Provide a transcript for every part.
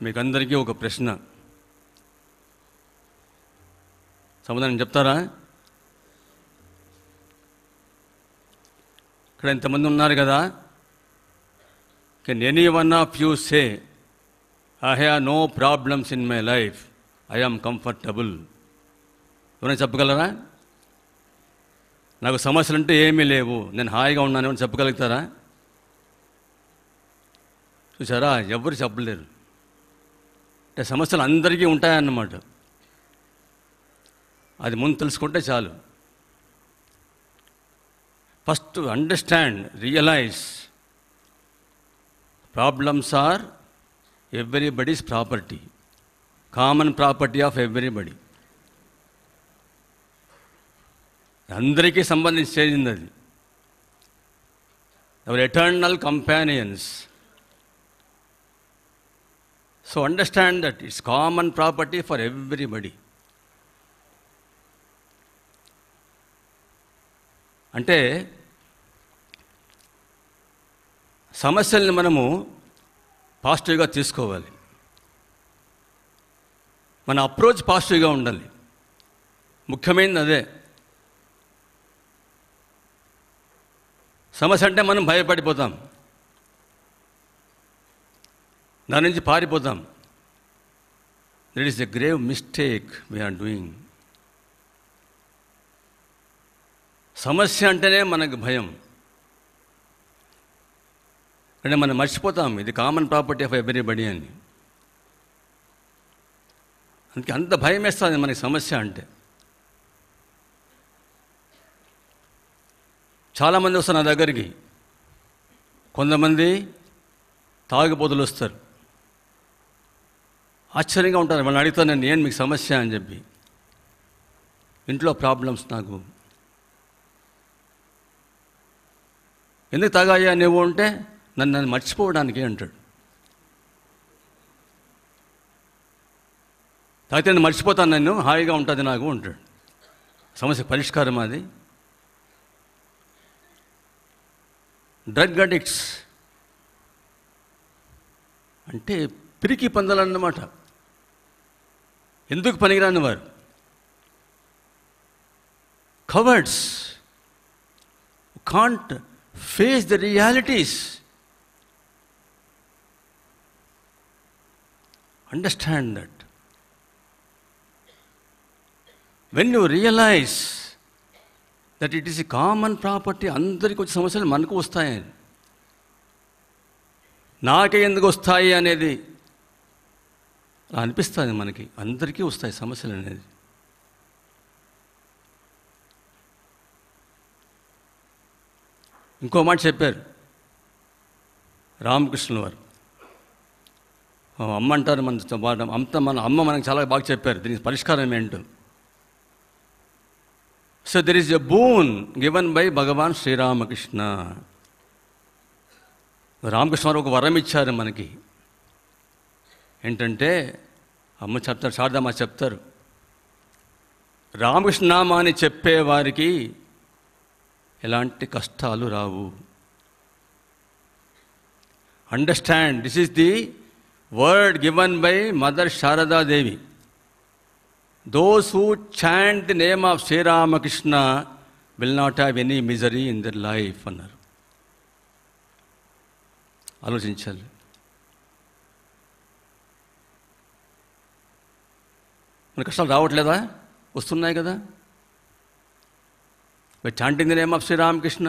మీకందరికీ ఒక ప్రశ్న, సమాధానం చెప్తారా? ఇక్కడ ఇంతమంది ఉన్నారు కదా, can any one of you say I have no problems in my life, I am comfortable? ఎవరైనా చెప్పగలరా? నాకు సమస్యలు అంటే ఏమీ లేవు, నేను హాయిగా ఉన్నాను అని చెప్పగలుగుతారా? చూసారా, ఎవరు చెప్పలేరు. అంటే సమస్యలు అందరికీ ఉంటాయన్నమాట. అది ముందు తెలుసుకుంటే చాలు. First understand, realise problems are everybody's property, common property of everybody. అందరికీ సంబంధించి చేసింది అది. Our eternal companions. So understand that it's common property for everybody. అంటే సమస్యల్ని మనము పాజిటివ్గా తీసుకోవాలి. మన అప్రోచ్ పాజిటివ్గా ఉండాలి. ముఖ్యమైనది అదే. సమస్య అంటే మనం భయపడిపోతాం, దాని నుంచి పారిపోతాం. That is a grave mistake we're doing. సమస్య అంటేనే మనకు భయం. అంటే మనం మర్చిపోతాం ఇది కామన్ ప్రాపర్టీ ఆఫ్ ఎవ్రీబడి అని. అందుకే అంత భయం వేస్తుంది మనకి సమస్య అంటే. చాలామంది వస్తారు నా దగ్గరికి. కొంతమంది తాగుబోతులు వస్తారు, ఆశ్చర్యంగా ఉంటారు. వాళ్ళని అడుగుతాను నేను, ఏం మీకు సమస్య అని చెప్పి. ఇంట్లో ప్రాబ్లమ్స్ నాకు. ఎందుకు తాగాయా నువ్వు అంటే, నన్ను మర్చిపోవడానికి అంటాడు. తాగితే నేను మర్చిపోతాను, నన్ను హాయిగా ఉంటుంది నాకు అంటాడు. సమస్య పరిష్కారం అది. డ్రగ్ అడిక్ట్స్ అంటే పిరికి పందాలన్నమాట. ఎందుకు పనికిరాని వారు, cowards, can't face the realities. Understand that. When you realise that it is a common property, అందరికీ వచ్చే సమస్యలు మనకు వస్తాయని, నాకే ఎందుకు వస్తాయి అనేది అలా అనిపిస్తుంది మనకి. అందరికీ వస్తాయి సమస్యలు అనేది. ఇంకో మాట చెప్పారు రామకృష్ణుల వారు. అమ్మ అంటారు మన అమ్మ మనకు చాలా బాగా చెప్పారు దీనికి పరిష్కారం ఏంటో. So there is a boon given by Bhagwan Sri Ramakrishna. Ramakrishna వారు ఒక వరం ఇచ్చారు మనకి. ఏంటంటే అమ్మ చెప్తారు, శారదమ్మ చెప్తారు, రామకృష్ణ నామాన్ని చెప్పేవారికి ఎలాంటి కష్టాలు రావు. Understand, this is the word given by mother Sarada Devi. Those who chant the name of Sri Ramakrishna will not have any misery in their life అన్నారు. ఆలోచించాలి. మన కష్టాలు రావట్లేదా? వస్తున్నాయి కదా. By chanting the name of Shri Ramakrishna.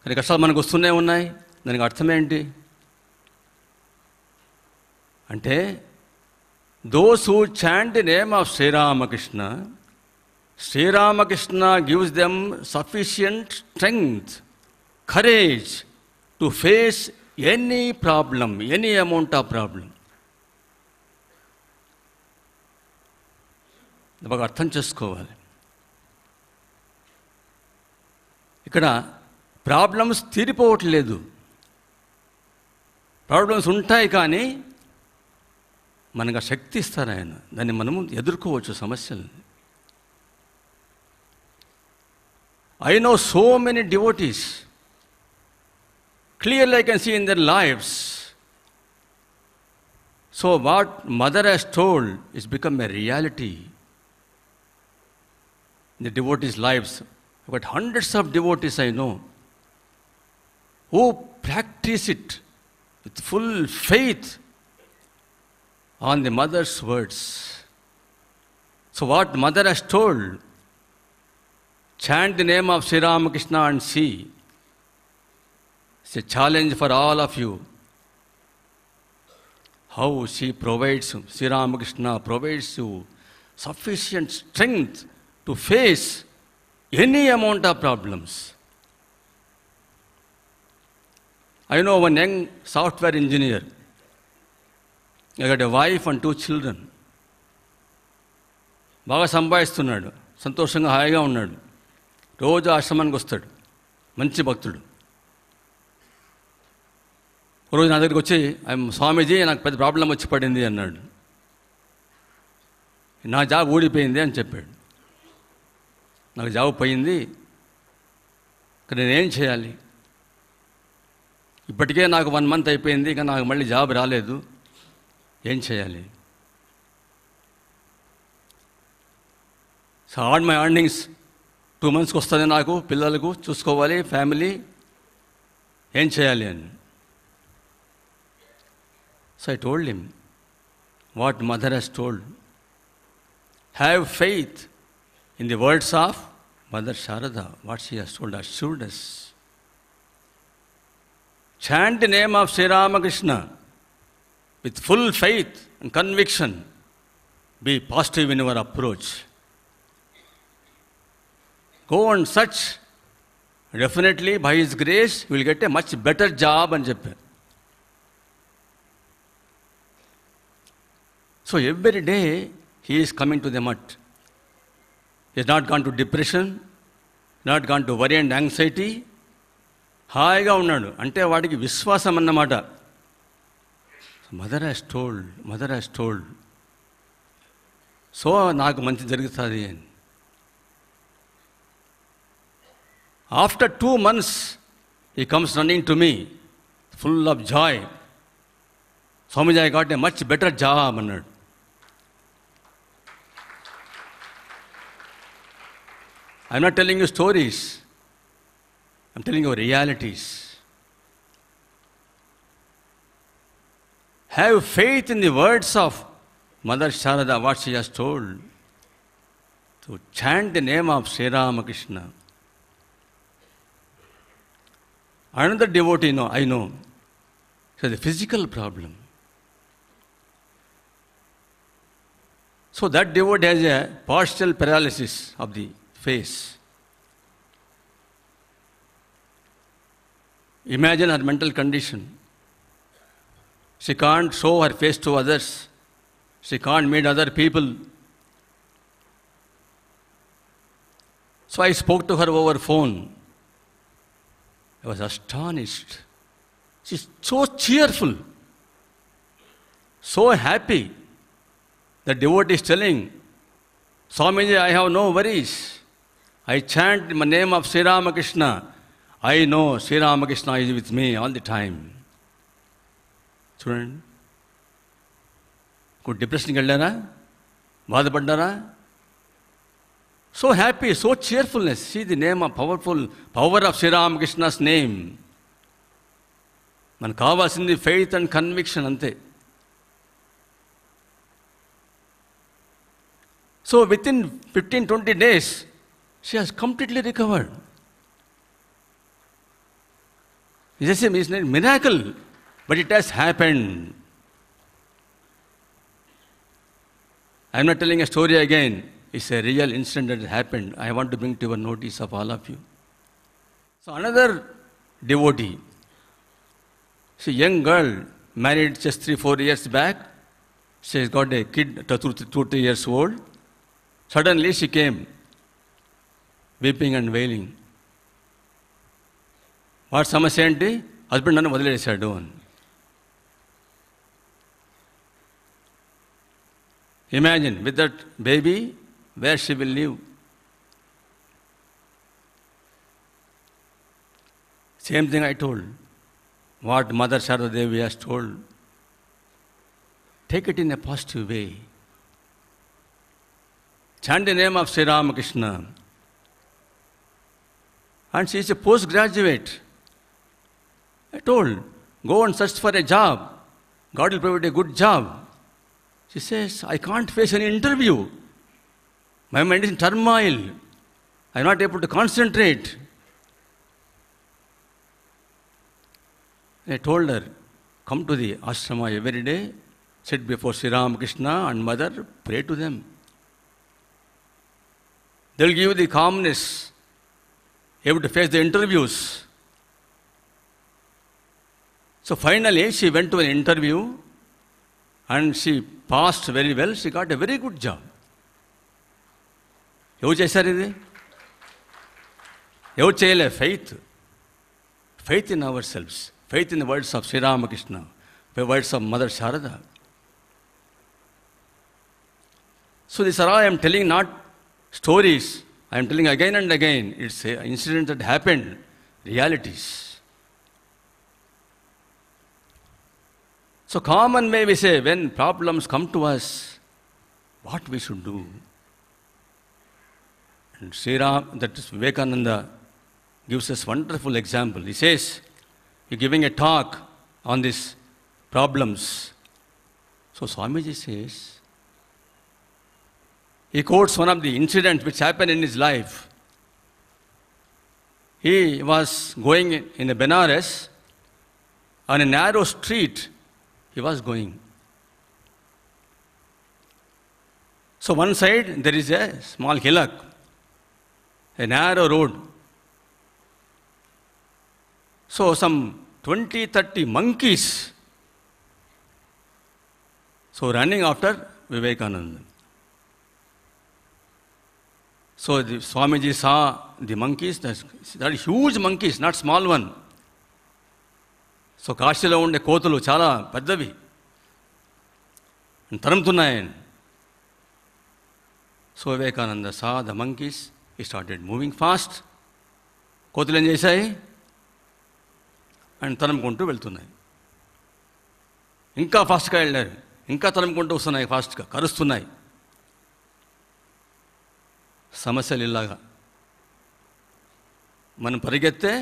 కానీ కష్టాలు మనకు వస్తూనే ఉన్నాయి. దానికి అర్థం ఏంటి అంటే, those who chant the name of Sri Ramakrishna, Sri Ramakrishna gives them sufficient strength, courage to face any problem, any amount of problem. బాగా అర్థం చేసుకోవాలి. ఇక్కడ ప్రాబ్లమ్స్ తీరిపోవట్లేదు. ప్రాబ్లమ్స్ ఉంటాయి కానీ మనకు ఆ శక్తి ఇస్తారు ఆయన. దాన్ని మనము ఎదుర్కోవచ్చు సమస్యల్ని. I know so many devotees, clearly I can see in their lives, So what mother has told is become a reality in the devotees' lives. But hundreds of devotees I know who practice it with full faith on the mother's words. So what mother has told, chant the name of Sri Ramakrishna and see. It's a challenge for all of you. How she provides, Sri Ramakrishna provides you sufficient strength to face any amount of problems. I know one young software engineer. I got a wife and 2 children. బాగా సంపాదిస్తున్నాడు, సంతోషంగా హాయిగా ఉన్నాడు. రోజు ఆశ్రమానికి వస్తాడు, మంచి భక్తుడు. రోజు నా దగ్గరికి వచ్చి, స్వామీజీ నాకు పెద్ద ప్రాబ్లం వచ్చి పడింది అన్నాడు. నా జాబ్ ఊడిపోయింది అని చెప్పాడు. నాకు జాబ్ పోయింది, ఇక్కడ నేనేం చేయాలి? ఇప్పటికే నాకు 1 month అయిపోయింది, ఇక నాకు మళ్ళీ జాబ్ రాలేదు, ఏం చేయాలి? సో ఆల్ మై ఎర్నింగ్స్ 2 monthsకి వస్తుంది, నాకు పిల్లలకు చూసుకోవాలి, ఫ్యామిలీ, ఏం చేయాలి అని. So I told him what mother has told. Have faith in the words of Mother Sharada, what she has told, assured us. Chant the name of Sri Ramakrishna with full faith and conviction. Be positive in your approach. Go and search. Definitely, by His grace, you will get a much better job and చెప్పారు. So every day, he is coming to the mat. He has not gone to depression, not gone to worry and anxiety. హాయిగా ఉన్నాడు. అంటే వాడికి విశ్వాసం అన్నమాట. Mother has told, so నాకు మంచి జరుగుతుంది అని. After 2 months, he comes running to me, full of joy. Swamiji, I got a much better job అన్నాడు. I'm not telling you stories. I'm telling you realities. Have faith in the words of Mother Sharada, what she has told. To chant the name of Sri Ramakrishna. Another devotee I know, he has a physical problem. So that devotee has a partial paralysis of the face. Imagine her mental condition. She can't show her face to others. She can't meet other people. So I spoke to her over phone. I was astonished. She's so cheerful, so happy. The devotee is telling, Swamiji, I have no worries. I chant the name of Sri Ramakrishna. I know Sri Ramakrishna is with me all the time. చూడండి, డిప్రెషన్కి వెళ్ళారా, బాధపడ్డారా? So happy, so cheerfulness. See the name of power of Sri Ramakrishna's name. మనకు కావాల్సింది faith and conviction అంతే. So within 15-20 days, she has completely recovered. It's a miracle, but it has happened. I'm not telling a story again. It's a real incident that happened. I want to bring to your notice of all of you. So another devotee, she's a young girl, married just 3-4 years back. She has got a kid, 2-3 years old. Suddenly she came, weeping and wailing. వాటి సమస్య ఏంటి? Husband నన్ను వదిలేశాడు అని. Imagine with that baby where she will live. Same thing I told, what mother Sharada Devi has told. take it in a positive way. Chant the name of Sri Ramakrishna. And she is a postgraduate. I told, go and search for a job. God will provide a good job. She says, I can't face any interview. My mind is in turmoil. I am not able to concentrate. I told her, come to the ashrama every day, sit before Sri Ramakrishna and mother, pray to them. They will give you the calmness, able to face the interviews. So finally, she went to an interview and she passed very well. She got a very good job. ఎవరు చేశారు ఇది? ఎవరు చేయలే? faith in ourselves, faith in the words of Sri Ramakrishna, the words of Mother Sharada. So this all I am telling not stories, I am telling again and again. It's an incident that happened, realities. So common way we say, when problems come to us, what we should do? And Sri Ram, that is Vivekananda, gives us wonderful example. He says, you're giving a talk on these problems. So Swamiji says, he quotes one of the incidents which happened in his life. He was going in a Benares, on a narrow street he was going. So one side there is a small hillock, a narrow road. So some 20-30 monkeys, so running after Vivekananda. So the Swamiji saw the monkeys, that are huge monkeys, not small one. So కాశీలో ఉండే కోతులు చాలా పెద్దవి తరుముతున్నాయి. So Vivekananda saw the monkeys, he started moving fast. కోతులు ఏం చేశాయి? And తరుముకుంటూ వెళ్తున్నాయి. ఇంకా ఫాస్ట్గా వెళ్ళారు, ఇంకా తరుముకుంటూ వస్తున్నాయి, ఫాస్ట్గా కరుస్తున్నాయి. సమస్యలు ఇలాగా మనం పరిగెత్తే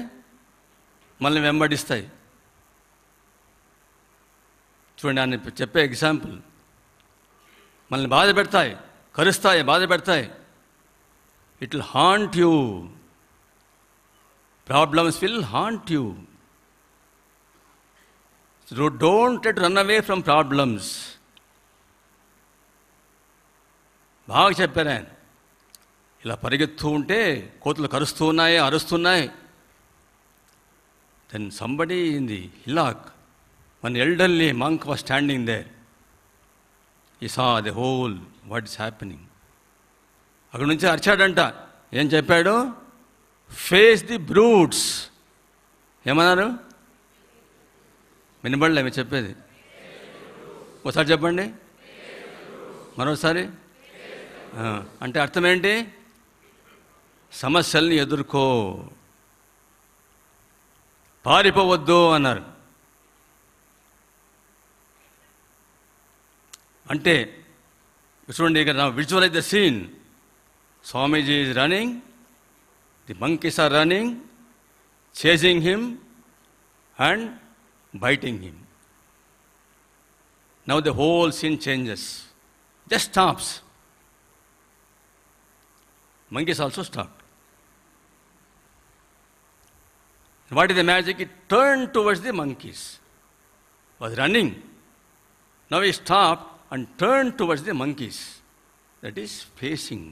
మనల్ని వెంబడిస్తాయి. చూడండి, ఆయన చెప్పే ఎగ్జాంపుల్. మనల్ని బాధ పెడతాయి, కరుస్తాయి, బాధ పెడతాయి. It will haunt you. Problems will haunt you. Don't let run away from problems. బాగా చెప్పారు ఆయన. ఇలా పరిగెత్తూ ఉంటే కోతులు కరుస్తూ ఉన్నాయి, అరుస్తున్నాయి. Then somebody in the hillock, one elderly monk was standing there. He saw the whole what is happening. అక్కడి నుంచి అరిచాడంట. ఏం చెప్పాడు? Face the brutes. ఏమన్నారు? వినబడలే మీరు చెప్పేది. ఒకసారి చెప్పండి, మరోసారి. అంటే అర్థం ఏంటి? సమస్యల్ని ఎదుర్కో, పారిపోవద్దు అన్నారు. అంటే చూడండి, ఇక్కడ visualise the scene. Swamiji is running, the monkeys are running, chasing him and biting him. Now the whole scene changes. Just stops. Monkeys also stopped. What is the magic? It turned towards the monkeys. Was running. Now he stopped and turned towards the monkeys. That is facing.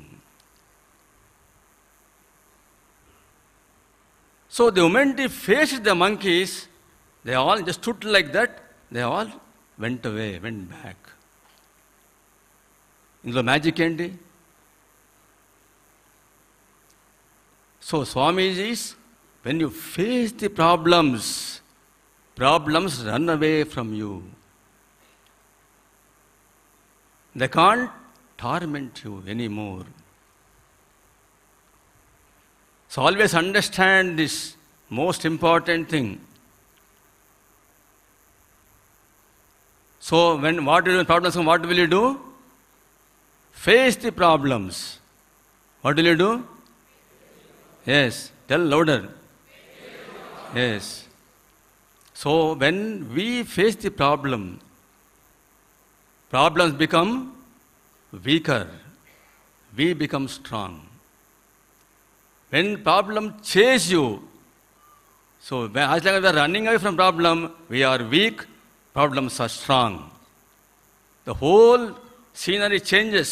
So the moment he faced the monkeys, they all just stood like that. They all went away, went back. ఇందులో magic ఏంటి? So swamijis, when you face the problems, problems run away from you. They can't torment you anymore. So always understand this most important thing. So when problems come, what will you do? Face the problems. What will you do? Yes, tell louder. Yes. So when we face the problems become weaker. We become strong. When problem chase you, so as long as we are running away from problem, we are weak, problems are strong. The whole scenery changes.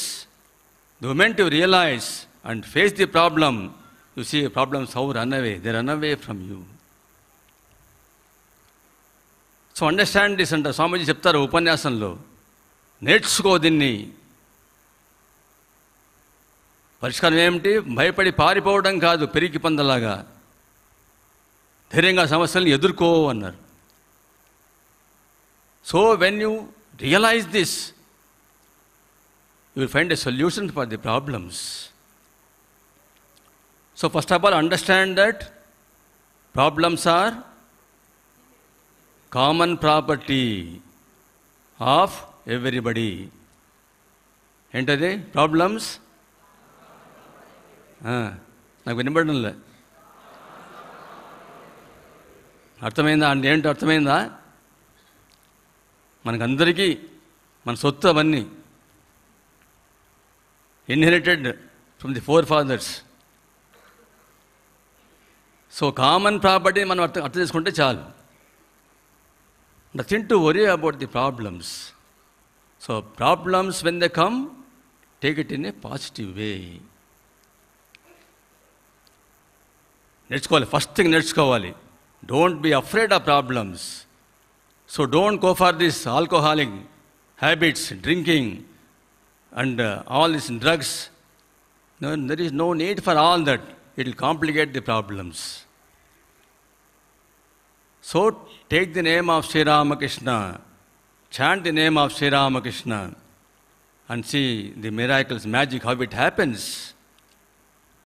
The moment you realize and face the problem, you see problems how run away. They run away from you. So understand this అంటారు. స్వామీజీ చెప్తారు ఉపన్యాసంలో, నేర్చుకో దీన్ని. పరిష్కారం ఏమిటి? భయపడి పారిపోవడం కాదు, పెరిగి పందలాగా ధైర్యంగా సమస్యలను ఎదుర్కో అన్నారు. So when you realise this, you will find a solution for the problems. So first of all understand that problems are common property of everybody. ఏంటది ప్రాబ్లమ్స్? నాకు వినబడంలే. అర్థమైందా అండి? ఏంటో అర్థమైందా? మనకందరికీ మన సొత్తు అవన్నీ inherited from the forefathers. So common property మనం అర్థం చేసుకుంటే చాలు. Nothing to worry about the problems. So problems, when they come, take it in a positive way. నేర్చుకోవాలి. ఫస్ట్ థింగ్ నేర్చుకోవాలి. Don't be afraid of problems. So don't go for this alcoholic habits, drinking and all this drugs. There is no need for all that. It will complicate the problems. So take the name of Sri Ramakrishna, chant the name of Sri Ramakrishna, and see the miracles, magic, how it happens.